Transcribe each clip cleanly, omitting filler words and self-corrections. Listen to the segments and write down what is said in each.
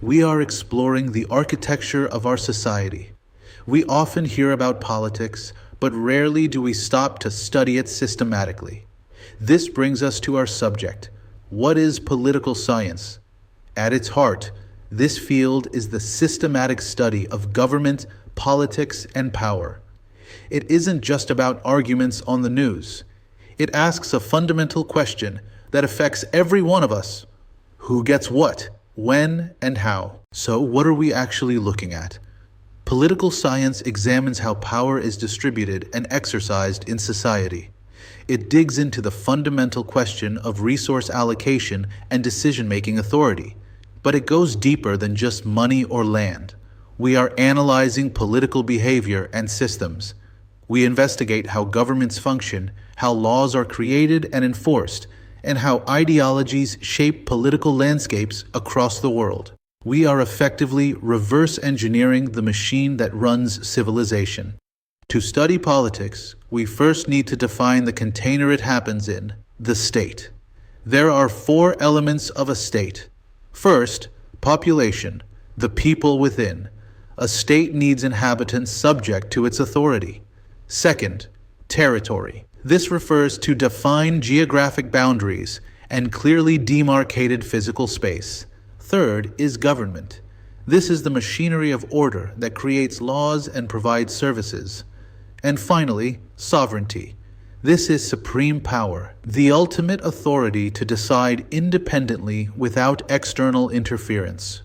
We are exploring the architecture of our society. We often hear about politics, but rarely do we stop to study it systematically. This brings us to our subject. What is political science? At its heart, this field is the systematic study of government, politics, and power. It isn't just about arguments on the news. It asks a fundamental question that affects every one of us. Who gets what? When and how. So what are we actually looking at? Political science examines how power is distributed and exercised in society. It digs into the fundamental question of resource allocation and decision-making authority. But it goes deeper than just money or land. We are analyzing political behavior and systems. We investigate how governments function, how laws are created and enforced, and how ideologies shape political landscapes across the world. We are effectively reverse engineering the machine that runs civilization. To study politics, we first need to define the container it happens in, the state. There are 4 elements of a state. First, population, the people within. A state needs inhabitants subject to its authority. Second, territory. This refers to defined geographic boundaries and clearly demarcated physical space. Third is government. This is the machinery of order that creates laws and provides services. And finally, sovereignty. This is supreme power, the ultimate authority to decide independently without external interference.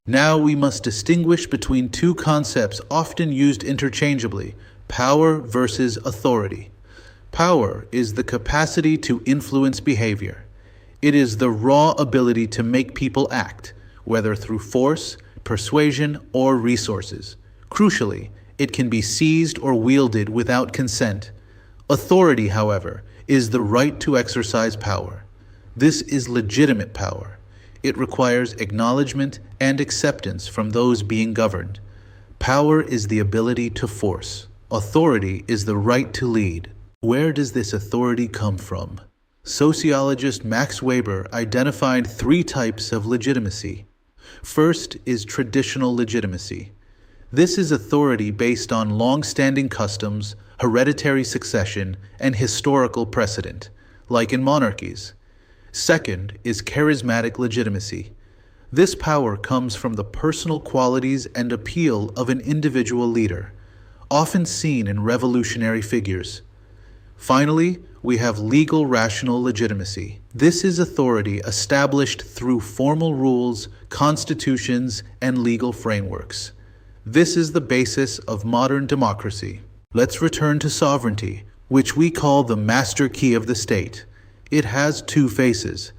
Now we must distinguish between 2 concepts often used interchangeably: power versus authority. Power is the capacity to influence behavior. It is the raw ability to make people act, whether through force, persuasion, or resources. Crucially, it can be seized or wielded without consent. Authority, however, is the right to exercise power. This is legitimate power. It requires acknowledgement and acceptance from those being governed. Power is the ability to force. Authority is the right to lead. Where does this authority come from? Sociologist Max Weber identified 3 types of legitimacy. First is traditional legitimacy. This is authority based on long-standing customs, hereditary succession, and historical precedent, like in monarchies. Second is charismatic legitimacy. This power comes from the personal qualities and appeal of an individual leader, often seen in revolutionary figures. Finally, we have legal rational legitimacy. This is authority established through formal rules, constitutions, and legal frameworks. This is the basis of modern democracy. Let's return to sovereignty, which we call the master key of the state. It has 2 faces.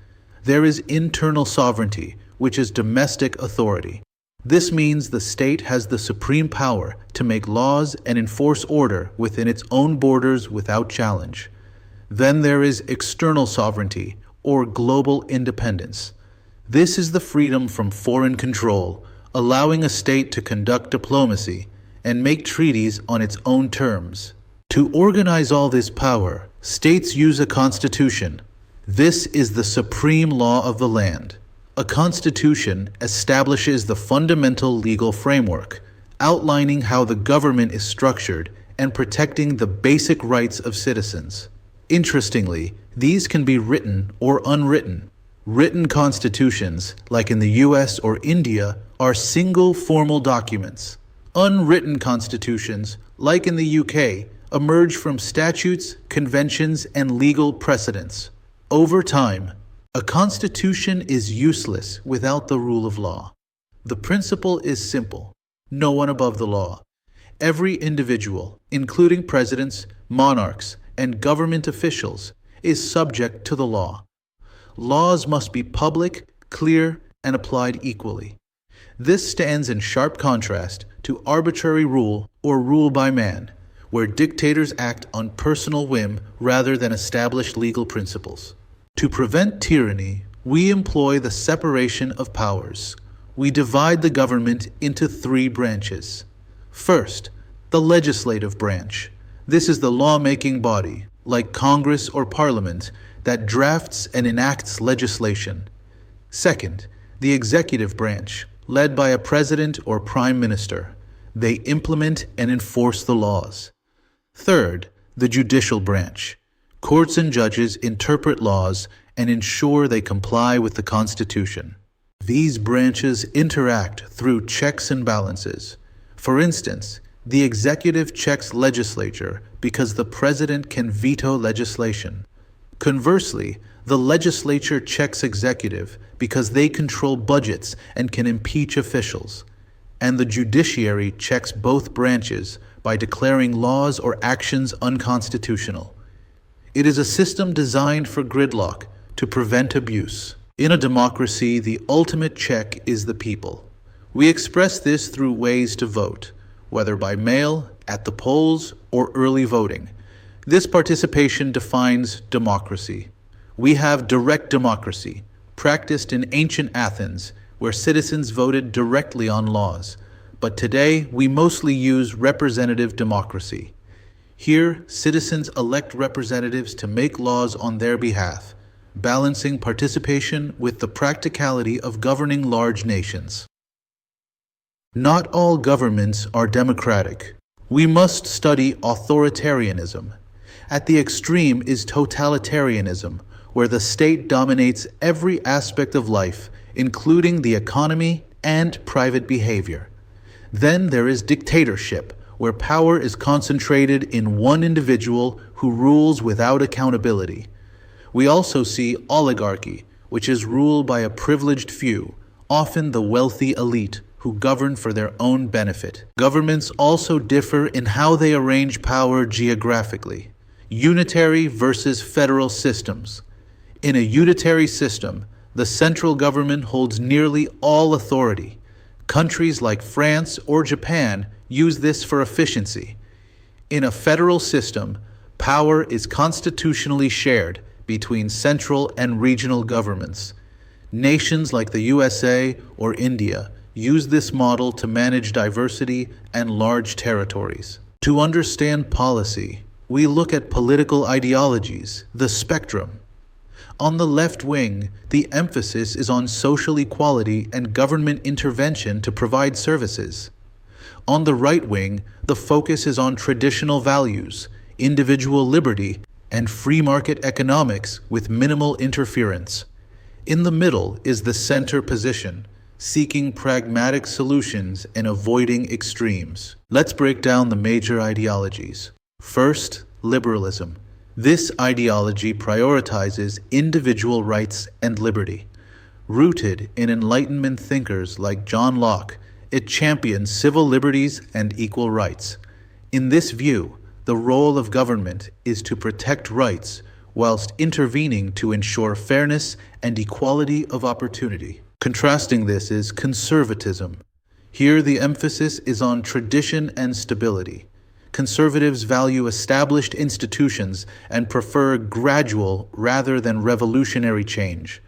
There is internal sovereignty, which is domestic authority. This means the state has the supreme power to make laws and enforce order within its own borders without challenge. Then there is external sovereignty, or global independence. This is the freedom from foreign control, allowing a state to conduct diplomacy and make treaties on its own terms. To organize all this power, states use a constitution. This is the supreme law of the land. A constitution establishes the fundamental legal framework, outlining how the government is structured and protecting the basic rights of citizens. Interestingly, these can be written or unwritten. Written constitutions, like in the US or India, are single formal documents. Unwritten constitutions, like in the UK, emerge from statutes, conventions, and legal precedents. Over time, a constitution is useless without the rule of law. The principle is simple: no one above the law. Every individual, including presidents, monarchs, and government officials, is subject to the law. Laws must be public, clear, and applied equally. This stands in sharp contrast to arbitrary rule or rule by man, where dictators act on personal whim rather than established legal principles. To prevent tyranny, we employ the separation of powers. We divide the government into 3 branches. First, the legislative branch. This is the lawmaking body, like Congress or Parliament, that drafts and enacts legislation. Second, The executive branch, led by a president or prime minister. They implement and enforce the laws. Third, the judicial branch. Courts and judges interpret laws and ensure they comply with the Constitution. These branches interact through checks and balances. For instance, the executive checks legislature because the president can veto legislation. Conversely, the legislature checks executive because they control budgets and can impeach officials. And the judiciary checks both branches by declaring laws or actions unconstitutional. It is a system designed for gridlock to prevent abuse. In a democracy, the ultimate check is the people. We express this through ways to vote, whether by mail, at the polls, or early voting. This participation defines democracy. We have direct democracy, practiced in ancient Athens, where citizens voted directly on laws. But today, we mostly use representative democracy. Here, citizens elect representatives to make laws on their behalf, balancing participation with the practicality of governing large nations. Not all governments are democratic. We must study authoritarianism. At the extreme is totalitarianism, where the state dominates every aspect of life, including the economy and private behavior. Then there is dictatorship, where power is concentrated in one individual who rules without accountability. We also see oligarchy, which is ruled by a privileged few, often the wealthy elite, who govern for their own benefit. Governments also differ in how they arrange power geographically. Unitary versus federal systems. In a unitary system, the central government holds nearly all authority. Countries like France or Japan use this for efficiency. In a federal system, power is constitutionally shared between central and regional governments. Nations like the USA or India use this model to manage diversity and large territories. To understand policy, we look at political ideologies, the spectrum. On the left wing, the emphasis is on social equality and government intervention to provide services. On the right wing, the focus is on traditional values, individual liberty, and free market economics with minimal interference. In the middle is the center position, seeking pragmatic solutions and avoiding extremes. Let's break down the major ideologies. First, liberalism. This ideology prioritizes individual rights and liberty. Rooted in Enlightenment thinkers like John Locke, it champions civil liberties and equal rights. In this view, the role of government is to protect rights whilst intervening to ensure fairness and equality of opportunity. Contrasting this is conservatism. Here the emphasis is on tradition and stability. Conservatives value established institutions and prefer gradual rather than revolutionary change.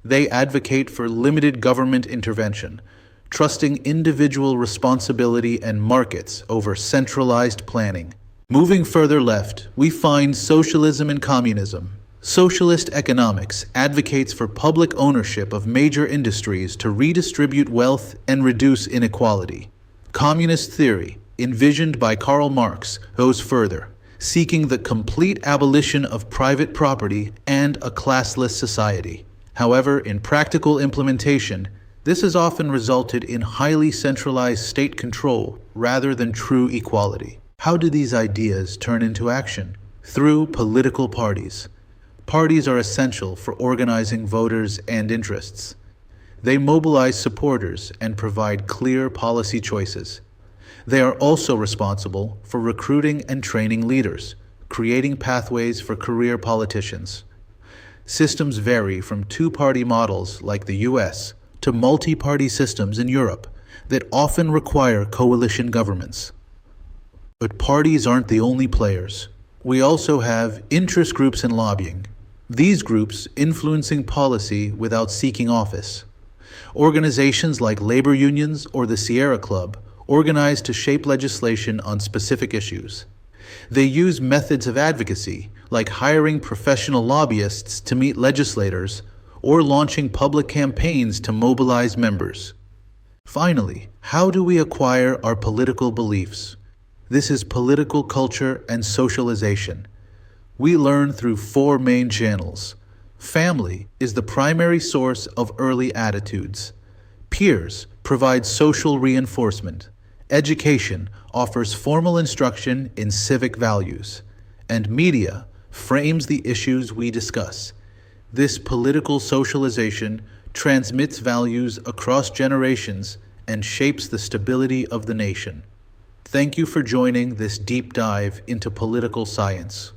They advocate for limited government intervention, trusting individual responsibility and markets over centralized planning. Moving further left, we find socialism and communism. Socialist economics advocates for public ownership of major industries to redistribute wealth and reduce inequality. Communist theory, envisioned by Karl Marx, goes further, seeking the complete abolition of private property and a classless society. However, in practical implementation, this has often resulted in highly centralized state control rather than true equality. How do these ideas turn into action? Through political parties. Parties are essential for organizing voters and interests. They mobilize supporters and provide clear policy choices. They are also responsible for recruiting and training leaders, creating pathways for career politicians. Systems vary from two-party models like the US to multi-party systems in Europe that often require coalition governments. But parties aren't the only players. We also have interest groups and lobbying. These groups influencing policy without seeking office. Organizations like labor unions or the Sierra Club organize to shape legislation on specific issues. They use methods of advocacy, like hiring professional lobbyists to meet legislators or launching public campaigns to mobilize members. Finally, how do we acquire our political beliefs? This is political culture and socialization. We learn through four main channels. Family is the primary source of early attitudes. Peers provide social reinforcement. Education offers formal instruction in civic values. And media frames the issues we discuss. This political socialization transmits values across generations and shapes the stability of the nation. Thank you for joining this deep dive into political science.